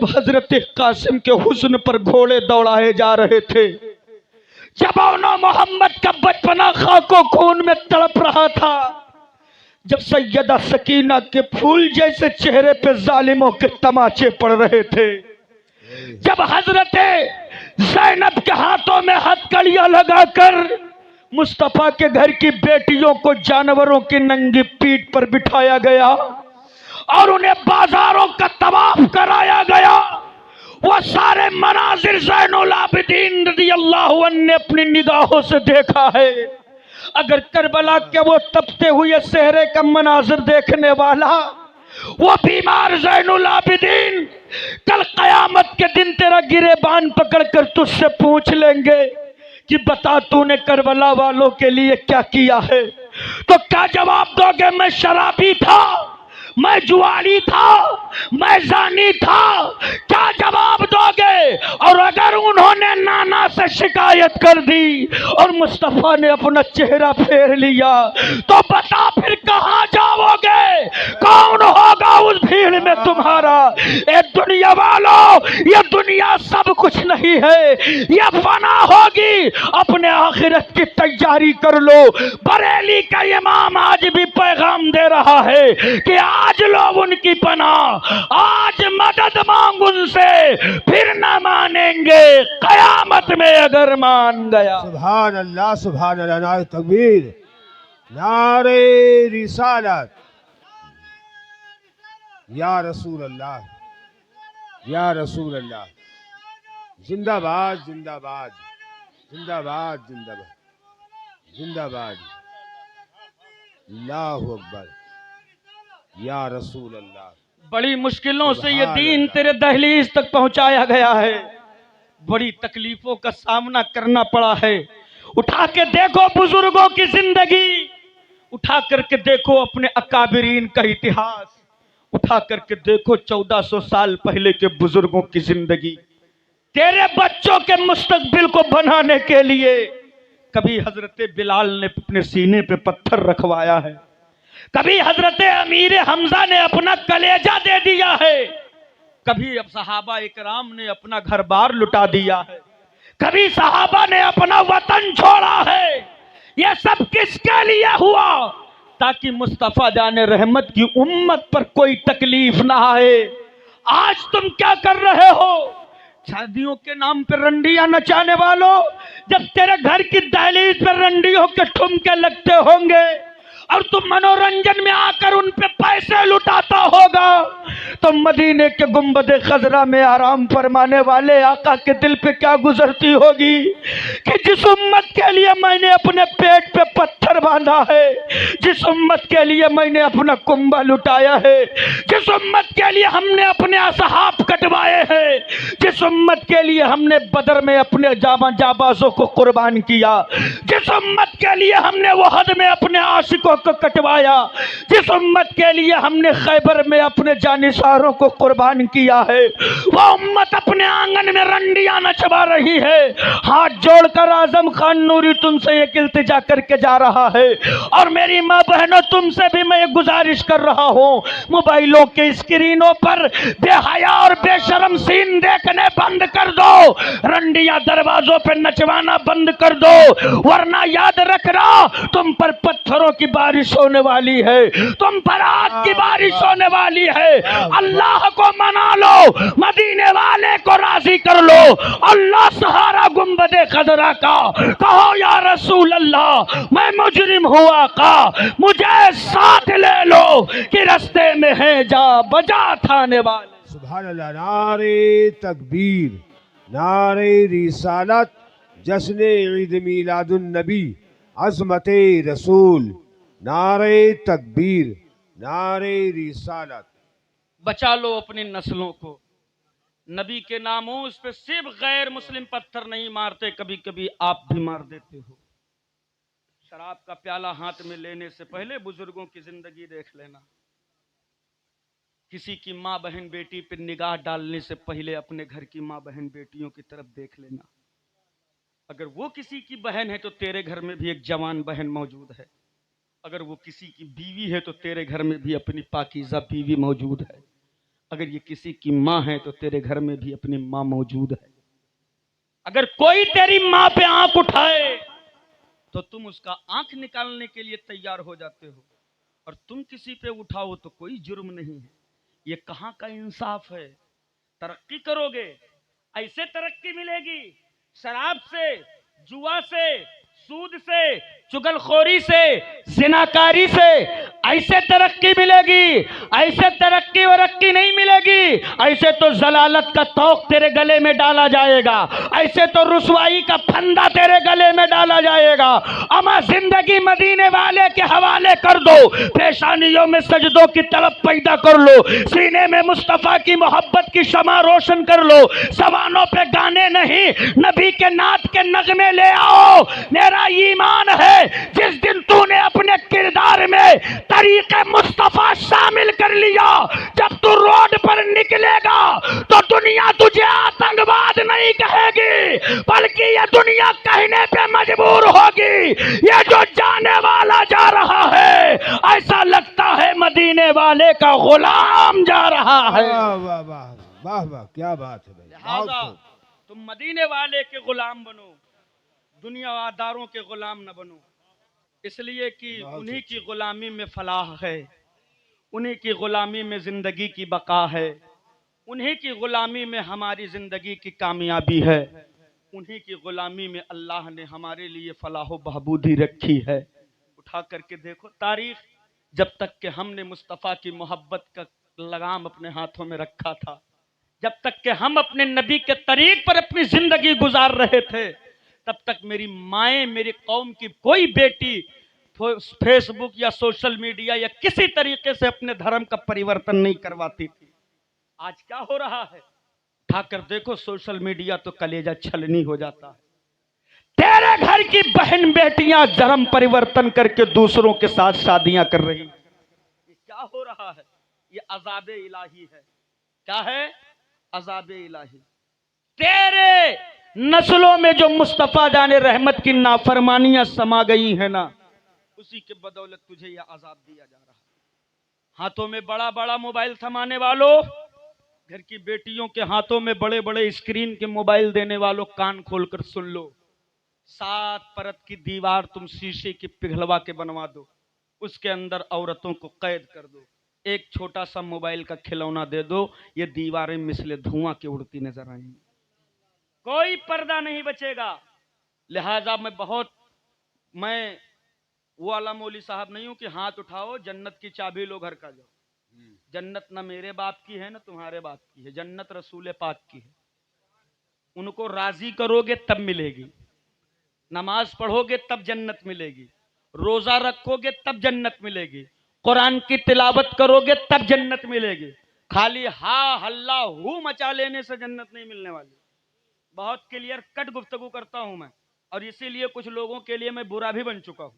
हजरत कासिम के हुस्न पर घोड़े दौड़ाए जा रहे थे, जब मोहम्मद का बचपना खाको खून में तड़प रहा था, जब सैयदा सकीना के फूल जैसे चेहरे पे जालिमों के तमाचे पड़ रहे थे, जब हजरत ज़ैनब के हाथों में हथकड़ियां लगाकर मुस्तफा के घर की बेटियों को जानवरों की नंगी पीठ पर बिठाया गया और उन्हें बाजारों का तवाफ कराया गया, वो सारे मनाजिर ज़ैनुल आबिदीन रज़ियल्लाहु अन्हु ने अपनी निगाहों से देखा है। अगर करबला के वो तपते हुए सेहरे का मनाजिर देखने वाला, वो बीमार ज़ैनुल आबिदीन कल कयामत के दिन तेरा गिरेबान पकड़कर तुझसे पूछ लेंगे कि बता तूने करबला वालों के लिए क्या किया है, तो क्या जवाब दोगे? मैं शराबी था, मैं जुआरी था, मैं जानी था, क्या जवाब दोगे? और अगर उन्होंने नाना से शिकायत कर दी और मुस्तफा ने अपना चेहरा फेर लिया, तो बता फिर कहां जाओगे? कौन होगा उस भीड़ में तुम्हारा? ए दुनिया वालों, ये दुनिया सब कुछ नहीं है, ये फना होगी, अपने आखिरत की तैयारी कर लो। बरेली का इमाम आज भी पैगाम दे रहा है कि आज लो उनकी पनाह, आज मदद मांग उनसे, फिर न मानेंगे कयामत में अगर मान गया। सुभान अल्लाह, सुभान अल्लाह, नारे तकबीर, नारे रिसालत, या रसूल अल्लाह, या रसूल अल्लाह, जिंदाबाद जिंदाबाद जिंदाबाद जिंदाबाद जिंदाबाद, अल्लाहु अकबर, या रसूल अल्लाह। बड़ी मुश्किलों से ये दीन तेरे दहलीज तक पहुंचाया गया है, बड़ी तकलीफों का सामना करना पड़ा है। उठा के देखो बुजुर्गों की जिंदगी, उठा करके देखो अपने अकाबिरीन का इतिहास, उठा करके देखो 1400 साल पहले के बुजुर्गों की जिंदगी। तेरे बच्चों के मुस्तकबिल को बनाने के लिए कभी हजरत बिलाल ने अपने सीने पे पत्थर रखवाया है, कभी हजरत अमीर हमजा ने अपना कलेजा दे दिया है, कभी अब सहाबा इकराम ने अपना घर बार लुटा दिया है, कभी सहाबा ने अपना वतन छोड़ा है। यह सब किसके लिए हुआ? ताकि मुस्तफा जाने रहमत की उम्मत पर कोई तकलीफ ना आए। आज तुम क्या कर रहे हो? शादियों के नाम पर रंडियां नचाने वालों, जब तेरे घर की दहलीज पर रंडियों के ठुमके लगते होंगे और तुम मनोरंजन में आकर उन पे पैसे लुटाता होगा, तो मदीने के गुंबद खजरा में आराम फरमाने वाले आका के दिल पे क्या गुजरती होगी कि जिस उम्मत के लिए मैंने अपने पेट पे पत्थर बांधा है, जिस उम्मत के लिए मैंने अपना कुंबा लुटाया है, जिस उम्मत के लिए हमने अपने असहाब कटवाए हैं, जिस उम्मत के लिए हमने बदर में अपने जाबाजों को कुर्बान किया, जिस उम्मत के लिए हमने वहद में अपने आशिकों को कटवाया, जिस उम्मत के लिए हमने खैबर में अपने जानिसारों को कुर्बान किया है, वो उम्मत अपने आंगन में रंडियां नचवा रही है। हाथ जोड़कर आजम खान नूरी तुमसे एक इल्तिजा करके जा रहा है, और मेरी माँ बहनों तुमसे भी मैं गुजारिश कर रहा हूँ, मोबाइलों के स्क्रीनों पर बेहया और बेशरम सीन देखने बंद कर दो, रंडियां दरवाजों पे नचवाना बंद कर दो, वरना याद रखना तुम पर पत्थरों की बारिश होने वाली है, तुम पर आग की बारिश होने वाली है। अल्लाह को मना लो, मदीने वाले को राजी कर लो, अल्लाह सहारा गुंबदे खजरा का, कहो या रसूल अल्लाह मैं मुजरिम हुआ का, मुझे साथ ले लो कि रास्ते में है जा बजा थाने वाले। सुभान अल्लाह, नारे तकबीर, नारे रिसालत, जश्न ईद मिलादुन नबी, अज़मत रसूल, नारे तकबीर, नारे रिसालत। बचा लो अपनी नस्लों को, नबी के नामों पे सिर्फ गैर मुस्लिम पत्थर नहीं मारते, कभी कभी आप भी मार देते हो। शराब का प्याला हाथ में लेने से पहले बुजुर्गों की जिंदगी देख लेना, किसी की माँ बहन बेटी पर निगाह डालने से पहले अपने घर की माँ बहन बेटियों की तरफ देख लेना। अगर वो किसी की बहन है तो तेरे घर में भी एक जवान बहन मौजूद है, अगर वो किसी की बीवी है तो तेरे घर में भी अपनी पाकीज़ा बीवी मौजूद है। अगर ये किसी की माँ है तो तेरे घर में भी अपनी माँ मौजूद है। अगर कोई तेरी माँ पे आंख उठाए तो तुम उसका आंख निकालने के लिए तैयार हो जाते हो, और तुम किसी पे उठाओ तो कोई जुर्म नहीं है। ये कहाँ का इंसाफ है? तरक्की करोगे, ऐसे तरक्की मिलेगी, शराब से, जुआ से, सूद से, चुगलखोरी से, जिनाकारी से ऐसे तरक्की मिलेगी। ऐसे तरक्की वरक्की नहीं मिलेगी। ऐसे तो जलालत का तौक तेरे गले में डाला जाएगा, ऐसे तो रुसवाई का फंदा तेरे गले में डाला जाएगा। अमा जिंदगी मदीने वाले के हवाले कर दो, पेशानियों में सजदों की तलब पैदा कर लो, सीने में मुस्तफा की मोहब्बत की शमा रोशन कर लो। जबानों पे गाने नहीं, नबी के नात के नगमे ले आओ। मेरा ईमान है जिस दिन तूने अपने किरदार में तरीके मुस्तफा शामिल कर लिया, जब तू रोड पर निकलेगा तो दुनिया तुझे आतंकवाद नहीं कहेगी, बल्कि ये दुनिया कहने पे मजबूर होगी, ये जो जाने वाला जा रहा है ऐसा लगता है मदीने वाले का गुलाम जा रहा है। वाह वाह वाह वाह वाह, क्या बात है भाई। लिहाजा तुम मदीने वाले के गुलाम बनो, दुनियादारों के गुलाम न बनो, इसलिए कि उन्हीं की गुलामी में फलाह है, उन्हीं की गुलामी में जिंदगी की बका है, उन्हीं की गुलामी में हमारी जिंदगी की कामयाबी है, उन्हीं की गुलामी में अल्लाह ने हमारे लिए फलाह बहबूदी रखी है। उठा करके देखो तारीख, जब तक कि हमने मुस्तफ़ा की मोहब्बत का लगाम अपने हाथों में रखा था, जब तक कि हम अपने नबी के तरीक पर अपनी जिंदगी गुजार रहे थे, तब तक मेरी माएँ, मेरी कौम की कोई बेटी फेसबुक या सोशल मीडिया या किसी तरीके से अपने धर्म का परिवर्तन नहीं करवाती थी। आज क्या हो रहा है? उठाकर देखो सोशल मीडिया तो कलेजा छलनी हो जाता है। तेरे घर की बहन बेटियां धर्म परिवर्तन करके दूसरों के साथ शादियां कर रही। ये क्या हो रहा है? ये अजाब इलाही है। क्या है? अजाब इलाही। तेरे नस्लों में जो मुस्तफा जाने रहमत की नाफरमानियां समा गई है ना, उसी के बदौलत तुझे यह अजाब दिया जा रहा है। हाथों में बड़ा बड़ा मोबाइल थमाने वालों, घर की बेटियों के हाथों में बड़े बड़े स्क्रीन के मोबाइल देने वालों, कान खोलकर सुन लो। 7 परत की दीवार तुम शीशे की पिघलवा के बनवा दो, उसके अंदर औरतों को कैद कर दो, एक छोटा सा मोबाइल का खिलौना दे दो, ये दीवारें मिसले धुआं के उड़ती नजर आएंगी, कोई पर्दा नहीं बचेगा। लिहाजा मैं वो वाला मौली साहब नहीं हूं कि हाथ उठाओ जन्नत की चाबी लो घर का जाओ। जन्नत ना मेरे बाप की है ना तुम्हारे बाप की है, जन्नत रसूल पाक की है। उनको राजी करोगे तब मिलेगी, नमाज पढ़ोगे तब जन्नत मिलेगी, रोजा रखोगे तब जन्नत मिलेगी, कुरान की तिलावत करोगे तब जन्नत मिलेगी। खाली हा हल्ला हू मचा लेने से जन्नत नहीं मिलने वाली। बहुत क्लियर कट गुफ्तगू करता हूं मैं, और इसीलिए कुछ लोगों के लिए मैं बुरा भी बन चुका हूं,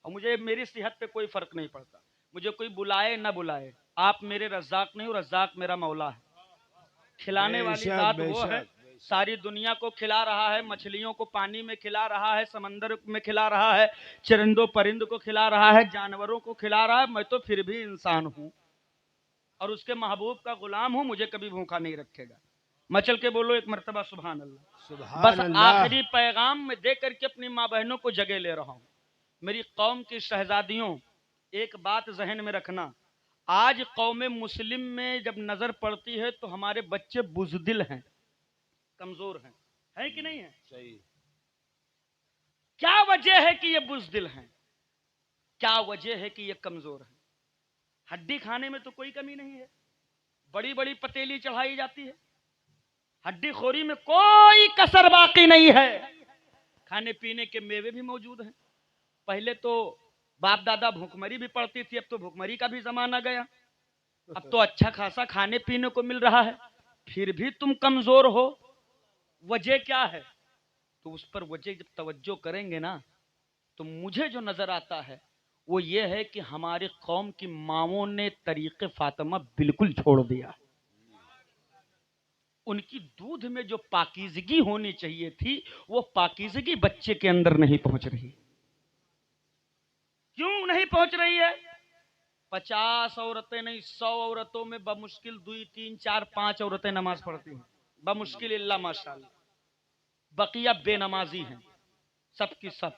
और मुझे मेरी सेहत पे कोई फर्क नहीं पड़ता। मुझे कोई बुलाए ना बुलाए, आप मेरे रज़्ज़ाक नहीं हो, रज़्ज़ाक मेरा मौला है। खिलाने वाली जात वो है, सारी दुनिया को खिला रहा है, मछलियों को पानी में खिला रहा है, समंदर में खिला रहा है, चरिंदों परिंद को खिला रहा है, जानवरों को खिला रहा है। मैं तो फिर भी इंसान हूं और उसके महबूब का गुलाम हूं, मुझे कभी भूखा नहीं रखेगा। मचल के बोलो एक मर्तबा सुभान अल्लाह। बस आखिरी पैगाम में दे करके अपनी माँ बहनों को जगह ले रहा हूं। मेरी कौम की शहजादियों, एक बात जहन में रखना, आज कौम मुस्लिम में जब नजर पड़ती है तो हमारे बच्चे बुज़दिल हैं, कमजोर हैं, है कि नहीं है? सही। क्या वजह है कि ये बुज़दिल हैं? क्या वजह है कि ये कमजोर हैं? हड्डी खाने में तो कोई कमी नहीं है, बड़ी बड़ी पतेली चढ़ाई जाती है, हड्डी खोरी में कोई कसर बाकी नहीं है। खाने पीने के मेवे भी मौजूद हैं। पहले तो बाप दादा भूखमरी भी पड़ती थी, अब तो भूखमरी का भी जमाना गया। अब तो अच्छा खासा खाने पीने को मिल रहा है, फिर भी तुम कमजोर हो। वजह क्या है? तो उस पर वजह जब तवज्जो करेंगे ना, तो मुझे जो नजर आता है वो ये है कि हमारी कौम की माओं ने तरीके फातिमा बिल्कुल छोड़ दिया। उनकी दूध में जो पाकीज़गी होनी चाहिए थी, वो पाकीज़गी बच्चे के अंदर नहीं पहुंच रही। क्यों नहीं पहुंच रही है? 50 औरतें नहीं, 100 औरतों में बमुश्किल 2 3 4 5 औरतें नमाज पढ़ती हैं, बमुश्किल इल्ला माशाअल्लाह। बकिया बेनमाजी हैं सबकी सब।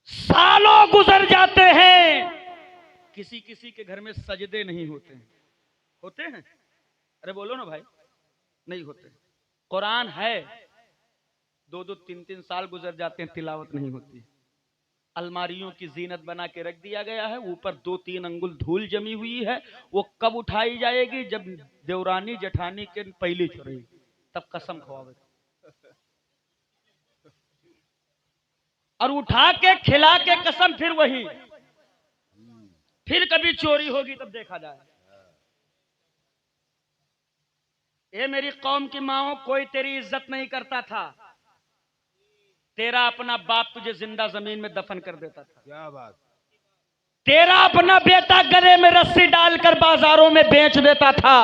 सालों गुजर जाते हैं, किसी किसी के घर में सजदे नहीं होते हैं। होते हैं? अरे बोलो ना भाई, नहीं होते। कुरान है, 2 3 साल गुजर जाते हैं, तिलावत नहीं होती। अलमारियों की जीनत बना के रख दिया गया है, ऊपर 2 3 अंगुल धूल जमी हुई है। वो कब उठाई जाएगी? जब देवरानी जेठानी के पहली छोड़ेगी, तब कसम खवावे। और उठा के खिला के कसम फिर वही, फिर कभी चोरी होगी तब देखा जाए। ये मेरी कौम की माओ, कोई तेरी इज्जत नहीं करता था। तेरा अपना बाप तुझे जिंदा जमीन में दफन कर देता था। क्या बात। तेरा अपना बेटा गले में रस्सी डालकर बाजारों में बेच देता था।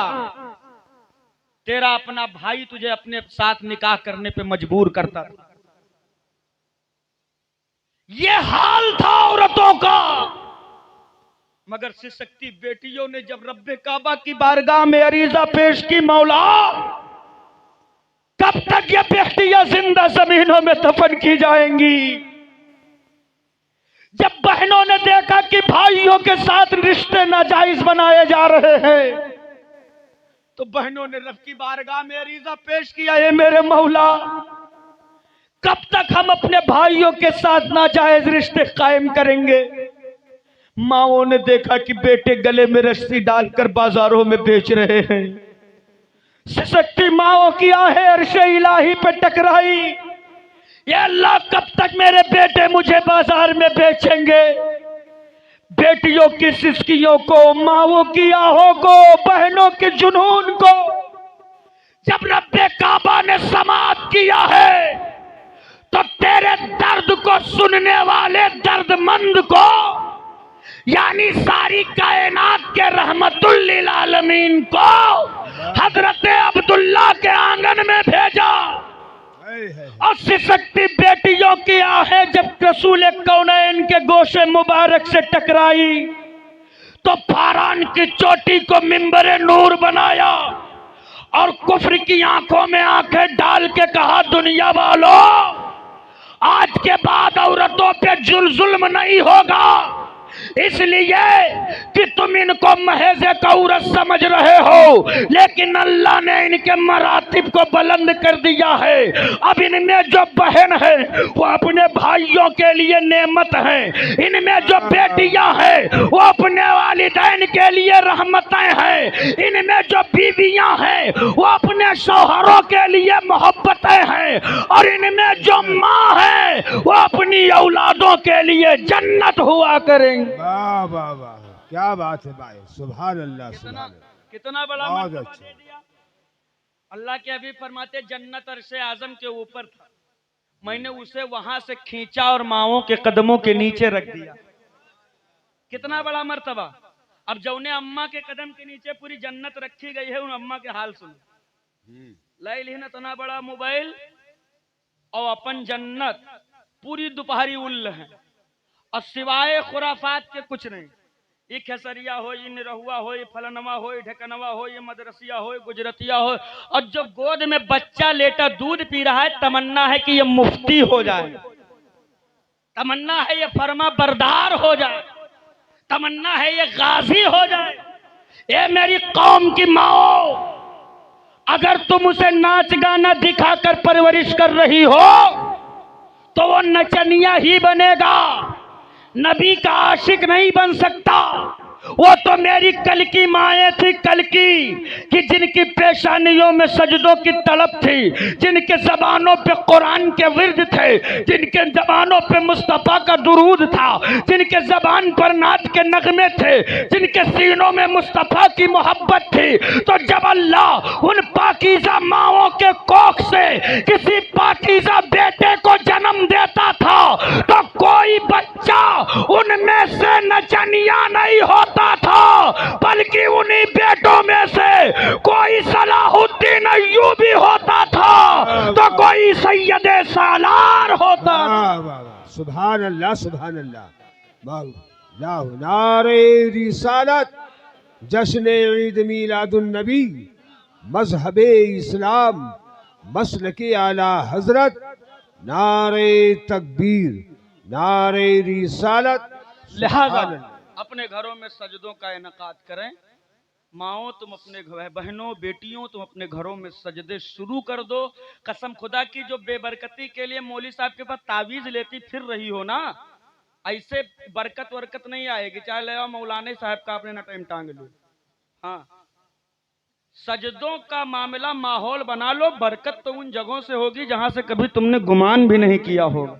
तेरा अपना भाई तुझे अपने साथ निकाह करने पे मजबूर करता था। ये हाल था औरतों का। मगर सिसकती बेटियों ने जब रब्बे काबा की बारगाह में अरीजा पेश की, मौला कब तक ये बेटियां जिंदा जमीनों में दफन की जाएंगी? जब बहनों ने देखा कि भाइयों के साथ रिश्ते नाजायज बनाए जा रहे हैं, तो बहनों ने रब की बारगाह में अरीजा पेश किया, ये मेरे मौला कब तक हम अपने भाइयों के साथ नाजायज रिश्ते कायम करेंगे? माओं ने देखा कि बेटे गले में रस्सी डालकर बाजारों में बेच रहे हैं। सिसकती माओं की आहें अर्शे इलाही पे टकराई, ये अल्लाह कब तक मेरे बेटे मुझे बाजार में बेचेंगे? बेटियों की सिसकियों को, माओं की आहों को, बहनों के जुनून को जब रब्बे काबा ने समाप्त किया है, तो तेरे दर्द को सुनने वाले दर्दमंद को, यानी सारी कायनात के रहमतुल लिल आलमीन को हजरत अब्दुल्ला के आंगन में भेजा। और सिसकती बेटियों की आहें जब रसूल कौनैन के गोशे मुबारक से टकराई, तो फारान की चोटी को मिंबरे नूर बनाया और कुफ्र की आंखों में आंखें डाल के कहा, दुनिया वालों आज के बाद औरतों पे जुल्म नहीं होगा, इसलिए कि तुम इनको महज एक औरत समझ रहे हो, लेकिन अल्लाह ने इनके मरातिब को बुलंद कर दिया है। अब इनमें जो बहन है वो अपने भाइयों के लिए नेमत है, इनमें जो बेटियां हैं वो अपने वालिदैन के लिए रहमतें हैं, इनमें जो बीवियां हैं वो अपने शौहरों के लिए मोहब्बतें हैं, और इनमें जो माँ है वो अपनी औलादों के लिए जन्नत हुआ करेंगे। वाह वाह वाह, क्या बात है भाई, सुभान अल्लाह सुभान अल्लाह। कितना बड़ा बहुत मर्तबा अच्छा। दे दिया। अल्लाह के अभी फरमाते जन्नत अर्शे आजम के ऊपर था, मैंने उसे वहां से खींचा और माओं के कदमों के नीचे रख दिया। कितना बड़ा मर्तबा। अब जौने अम्मा के कदम के नीचे पूरी जन्नत रखी गई है, उन अम्मा के हाल सुन। लाई लिहन इतना बड़ा मोबाइल और अपन जन्नत पूरी दोपहरी उल्ल है, और सिवाय खुराफात के कुछ नहीं। ये खेसरिया हो, ये निरहुआ हो, ये फलनवा हो, ये ढकनवा हो, ये मदरसिया हो, गुजरतिया हो, और जो गोद में बच्चा लेटा दूध पी रहा है, तमन्ना है कि ये मुफ्ती हो जाए, तमन्ना है ये फरमा बरदार हो जाए, तमन्ना है ये गाजी हो जाए। ये मेरी कौम की माओ, अगर तुम उसे नाच गाना दिखाकर परवरिश कर रही हो तो वो नचनिया ही बनेगा, नबी का आशिक नहीं बन सकता। वो तो मेरी कल की माएँ थी, कल की, कि जिनकी पेशानियों में सजदों की तड़प थी, जिनके जबानों पे कुरान के विर्द थे, जिनके जबानों पे मुस्तफा का दुरूद था, जिनके जबान पर नात के नगमे थे, जिनके सीनों में मुस्तफा की मोहब्बत थी। तो जब अल्लाह उन पाकीज़ा माओं के कोख से किसी पाकीज़ा बेटे को जन्म देता था, तो कोई बच्चा उनमें से नचनिया नहीं होता था, बल्कि उन्हीं बेटों में से कोई सलाहुद्दीन अय्यूबी होता था, तो कोई सैयदे सालार होता। वाह वाह वाह, सुभान अल्लाह सुभान अल्लाह। वाह लाहु नारे रिसालत, जश्न ईद मीलादुन नबी, मजहबे इस्लाम, मसलके आला हजरत, नारे तकबीर, नारे रिसालत। लिहाजा सुभान अल्लाह। अपने घरों में सजदों का इनकाद करें। माओ तुम अपने बहनों बेटियों तुम अपने घरों में सजदे शुरू कर दो। कसम खुदा की, जो बेबरकती के लिए मौली साहब के पास तावीज लेती फिर रही हो ना, ऐसे बरकत वरकत नहीं आएगी। चाहे ले आओ मौलाना साहब का आपने नटम टांग लो। हाँ, सजदों का मामला माहौल बना लो, बरकत तो उन जगहों से होगी जहां से कभी तुमने गुमान भी नहीं किया होगा।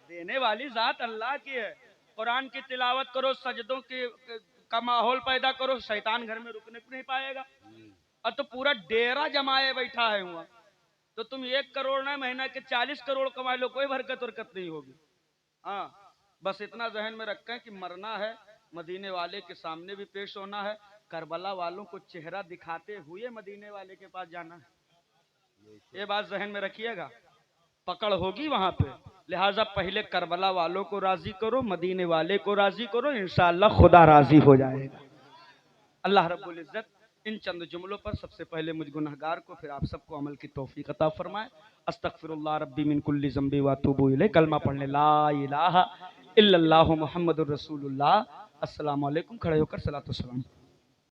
देने वाली जात अल्लाह की है। कुरान की तिलावत करो, सजदों के का माहौल पैदा करो, शैतान घर में रुकने को नहीं पाएगा। और तो पूरा डेरा जमाए बैठा है वहां, तो तुम 1 करोड़ ना महीना के 40 करोड़ कमा लो, कोई बरकत वरकत नहीं होगी। हाँ, बस इतना जहन में रखें कि मरना है, मदीने वाले के सामने भी पेश होना है, करबला वालों को चेहरा दिखाते हुए मदीने वाले के पास जाना है। ये बात जहन में रखिएगा, पकड़ होगी वहां पे। लिहाजा पहले करबला वालों को राजी करो, मदीने वाले को राजी करो, इंशाअल्लाह खुदा राजी हो जाएगा। अल्लाह रब्बुल इज्जत इन चंद जुमलों पर सबसे पहले मुझ गुनहगार को, फिर आप सबको अमल की तौफीक अता फरमाए। अस्तगफिरुल्लाह रब्बी मिन कुल्ली ज़ंबी व अतूबु इलैह। कलमा पढ़ने ला इलाहा इल्लल्लाहु मुहम्मदुर रसूलुल्लाह। अस्सलामु अलैकुम। खड़े होकर सलातो सलाम।